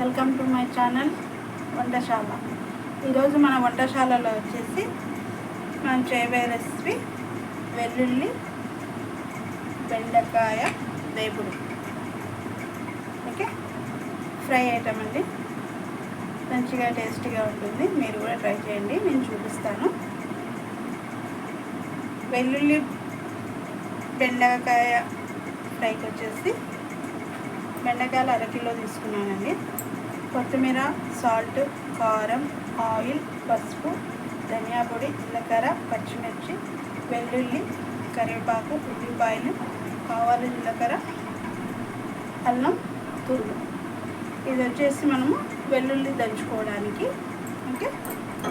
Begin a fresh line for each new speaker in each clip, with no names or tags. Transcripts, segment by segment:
Welcome to my channel Vantasala. ఈరోజు మన వంటశాలలో వచ్చేసి మనం చేయబోయే రెసిపీ వెల్లుల్లి బెండకాయ వేపుడు. ఓకే, ఫ్రై ఐటమ్ అండి. మంచిగా టేస్టీగా ఉంటుంది, మీరు కూడా ట్రై చేయండి. నేను చూపిస్తాను. వెల్లుల్లి బెండకాయ ఫ్రైకి వచ్చేసి బెండకాయలు 1/2 కిలో తీసుకున్నానండి. కొత్తిమీర, సాల్ట్, కారం, ఆయిల్, పసుపు, ధనియా పొడి, జీలకర్ర, పచ్చిమిర్చి, వెల్లుల్లి, కరివేపాకు, ఉల్లిపాయలు, ఆవాలు, జీలకర్ర, అల్లం తురుము. ఇది వచ్చేసి మనము వెల్లుల్లి దంచుకోవడానికి. ఓకే,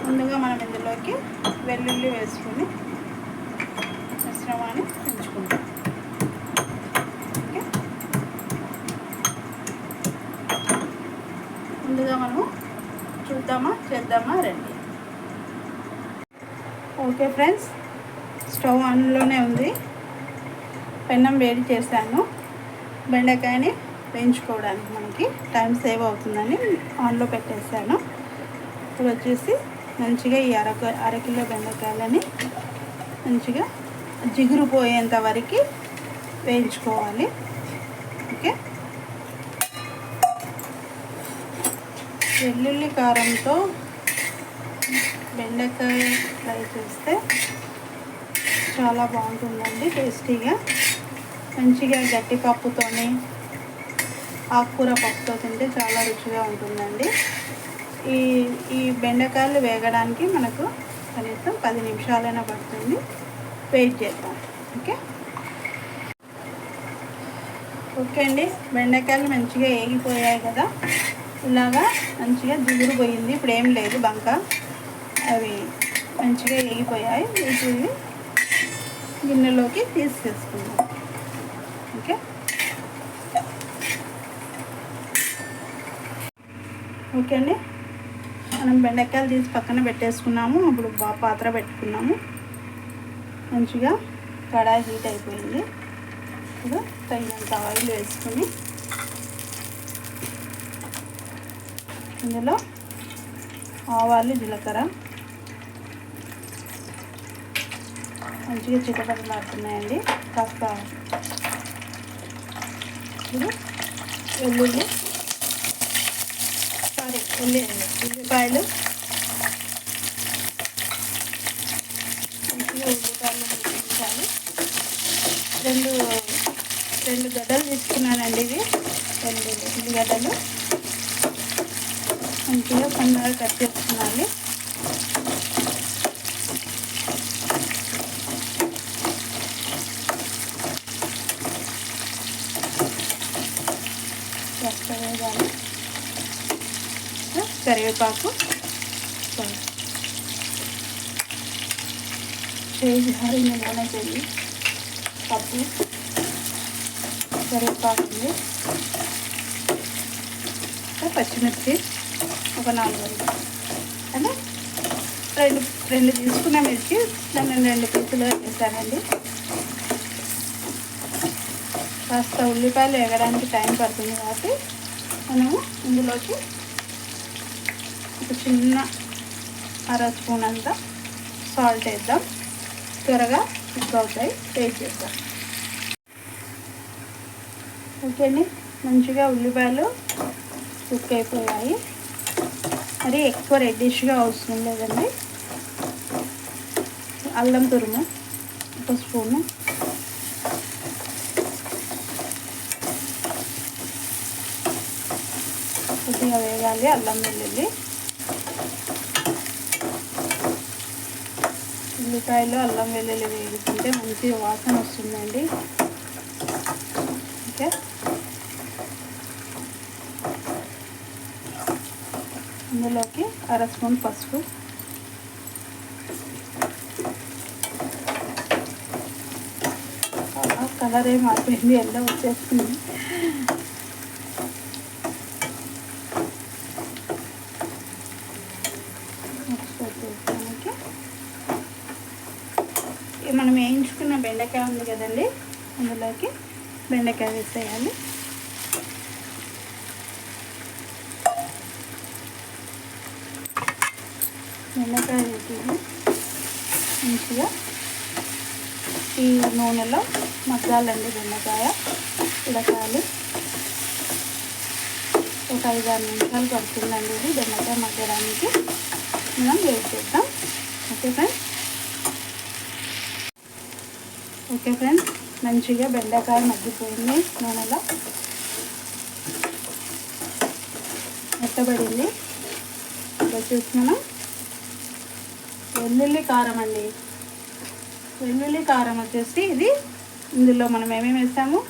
ముందుగా మనం ఇందులోకి వెల్లుల్లి వేసుకొని మిశ్రమాన్ని దంచుకుంటాం. ముందుగా మనము చేద్దామా రండి. ఓకే ఫ్రెండ్స్, స్టవ్ ఆన్లోనే ఉంది. పెన్నం వేడి చేశాను. బెండకాయని వేయించుకోవడానికి మనకి టైం సేవ్ అవుతుందని ఆన్లో పెట్టేశాను. ఇప్పుడు వచ్చేసి మంచిగా ఈ అర కిలో బెండకాయలని మంచిగా జిగురు పోయేంత వరకు వేయించుకోవాలి. ఓకే, వెల్లుల్లి కారంతో బెండకాయ ఫ్రై చేస్తే చాలా బాగుంటుందండి, టేస్టీగా. మంచిగా గట్టి పప్పుతోని, ఆకుకూర పప్పుతో తింటే చాలా రుచిగా ఉంటుందండి. ఈ బెండకాయలు వేగడానికి మనకు కనీసం 10 నిమిషాలైనా పడుతుంది. వెయిట్ చేద్దాం. ఓకే అండి, బెండకాయలు మంచిగా వేగిపోయాయి కదా. ఇలాగా మంచిగా జిగురు పోయింది. ఇప్పుడు ఏం లేదు బంక, అవి మంచిగా వేగిపోయాయి. ఇప్పుడు గిన్నెలోకి తీసుకుందాం. ఓకే అండి, మనం బెండకాయలు తీసి పక్కన పెట్టేసుకున్నాము. ఇప్పుడు పాత్ర పెట్టుకున్నాము. మంచిగా కడాయి హీట్ అయిపోయింది. ఇప్పుడు తగినంత ఆయిల్ వేసుకొని ఇందులో ఆవాలు, జీలకర్ర మంచిగా చిటపటలాడుతున్నాయండి. కాస్త ఇది ఉల్లిపాయలు మంచిగా వేయించాలి. రెండు గడ్డలు తీసుకున్నానండి. ఇవి ఉల్లిగడ్డలు మంచిగా సన్నగా కట్ చేసుకోవాలి. కరివేపాకు చేసి నూనె చెయ్యి, పప్పు, కరివేపాకు, పచ్చిమిర్చి ఒక 4 అంటే రెండు తీసుకున్న మిర్చి దాన్ని 2 పీసులుగా వేసానండి. కాస్త ఉల్లిపాయలు వేగడానికి టైం పడుతుంది కాబట్టి మనము ఇందులోకి ఒక చిన్న 1/2 స్పూన్ అంతా సాల్ట్ వేద్దాం. త్వరగా కుక్ అవుతాయి. టేస్ట్ చేద్దాం. ఓకే అండి, మంచిగా ఉల్లిపాయలు కుక్ అయిపోయాయి. మరి ఎక్కువ రెడ్డిష్గా అవసరం లేదండి. అల్లం తురుము 1 స్పూను, కొద్దిగా వేగాలి. అల్లం వెల్లుల్లి, ఉల్లిపాయలు, అల్లం వెల్లుల్లి వేగుతుంటే మంచి వాసన వస్తుందండి. ఓకే, ఇందులోకి 1/2 స్పూన్ పసుపు, కలర్ ఏం మారిపోయింది, ఎలా వచ్చేస్తుంది. మనం వేయించుకున్న బెండకాయ ఉంది కదండి, అందులోకి బెండకాయ వేసేయాలి. బెండకాయ వేసి మంచిగా ఈ నూనెలో మగ్గాలండి. బెండకాయ ఉడకాలి. ఒక 5-6 నిమిషాలు పడుతుందండి ఇది బెండకాయ మగ్గడానికి. మనం వెయిట్ చేద్దాం. ఓకే ఫ్రెండ్స్, మంచిగా బెండకాయ మగ్గిపోయింది, నూనెలో మెత్తబడింది. వచ్చేసి మనం వెల్లుల్లి కారం అండి. వెల్లుల్లి కారం వచ్చేసి ఇది ఇందులో మనం ఏమేమి వేసాము,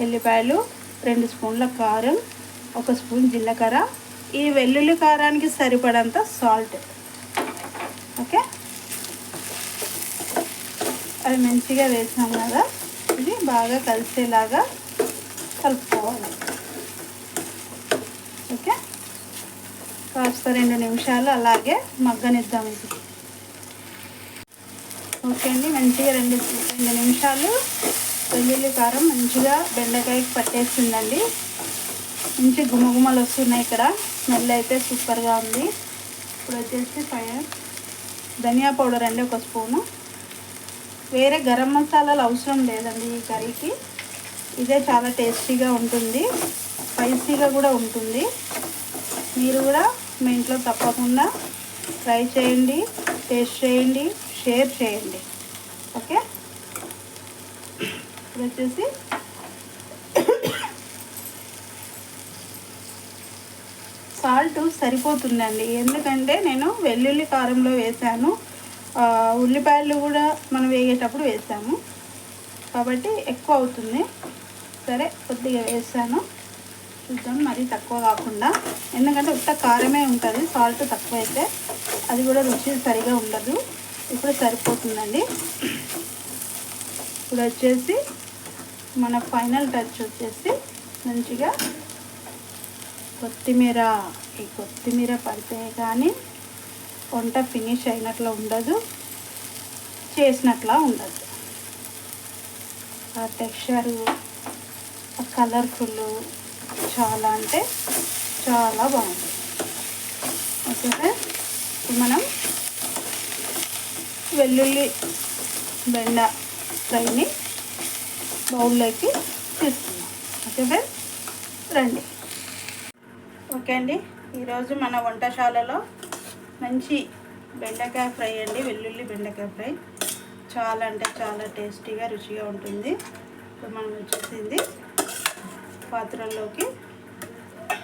ఎల్లిపాయలు, 2 స్పూన్ల కారం, 1 స్పూన్ జీలకర్ర, ఈ వెల్లుల్లి కారానికి సరిపడంత సాల్ట్. ఓకే, అవి మంచిగా వేసాం కదా, ఇది బాగా కలిసేలాగా కలుపుకోవాలి. ఓకే, కాస్త 2 నిమిషాలు అలాగే మగ్గనిద్దాం ఇది. ఓకే అండి, మంచిగా 2 నిమిషాలు వెల్లుల్లి కారం మంచిగా బెండకాయకి పట్టేస్తుందండి. మంచి గుమగుమలు వస్తున్నాయి. ఇక్కడ స్మెల్ అయితే సూపర్గా ఉంది. ఇప్పుడు వచ్చేసి ధనియా పౌడర్ అండి, 1 స్పూను. వేరే గరం మసాలాలు అవసరం లేదండి ఈ కర్రీకి. ఇదే చాలా టేస్టీగా ఉంటుంది, స్పైసీగా కూడా ఉంటుంది. మీరు కూడా మీ ఇంట్లో తప్పకుండా ట్రై చేయండి, టేస్ట్ చేయండి, షేర్ చేయండి. ఓకే, ఇప్పుడు వచ్చేసి సాల్ట్ సరిపోతుందండి, ఎందుకంటే నేను వెల్లుల్లి కారంలో వేసాను, ఉల్లిపాయలు కూడా మనం వేగేటప్పుడు వేసాము కాబట్టి ఎక్కువ అవుతుంది. సరే, కొద్దిగా వేసాను, చూద్దాం మరీ తక్కువ కాకుండా, ఎందుకంటే ఉత్త కారమే ఉంటుంది. సాల్ట్ తక్కువ అయితే అది కూడా రుచి సరిగా ఉండదు. ఇప్పుడు సరిపోతుందండి. ఇప్పుడు వచ్చేసి మన ఫైనల్ టచ్ వచ్చేసి మంచిగా కొత్తిమీర. ఈ కొత్తిమీర పడితే కానీ వంట ఫినిష్ అయినట్లు ఉండదు, చేసినట్లా ఉండదు. ఆ టెక్స్చరు, ఆ కలర్ఫుల్ చాలా అంటే చాలా బాగుంది. ఓకే సార్, ఇప్పుడు మనం వెల్లుల్లి బెండ ఫ్రైని బౌల్లోకి తీసుకుందాం. ఓకే ఫ్రెండ్స్, రండి. ఓకే అండి, ఈరోజు మన వంటశాలలో మంచి బెండకాయ ఫ్రై అండి, వెల్లుల్లి బెండకాయ ఫ్రై. చాలా అంటే చాలా టేస్టీగా, రుచిగా ఉంటుంది. ఇప్పుడు మనం వచ్చేసింది పాత్రలోకి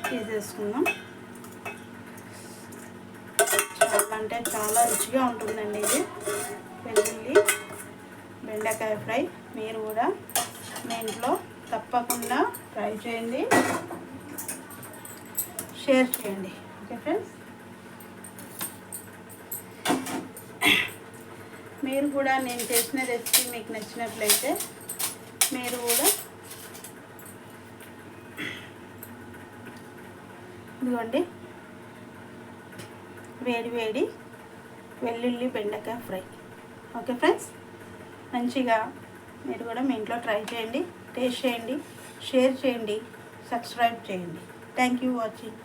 తీసేసుకుందాం. చాలా అంటే చాలా రుచిగా ఉంటుందండి ఇది వెల్లుల్లి బెండకాయ ఫ్రై. మీరు కూడా మీ ఇంట్లో తప్పకుండా ట్రై చేయండి, షేర్ చేయండి. ఓకే ఫ్రెండ్స్, మీరు కూడా నేను చేసిన రెసిపీ మీకు నచ్చినట్లయితే మీరు కూడా ఇదిగోండి వేడి వేడి వెల్లుల్లి బెండకాయ ఫ్రై. ఓకే ఫ్రెండ్స్, మంచిగా మీరు కూడా మీ ఇంట్లో ట్రై చేయండి, టేస్ట్ చేయండి, షేర్ చేయండి, సబ్స్క్రైబ్ చేయండి. Thank you watching.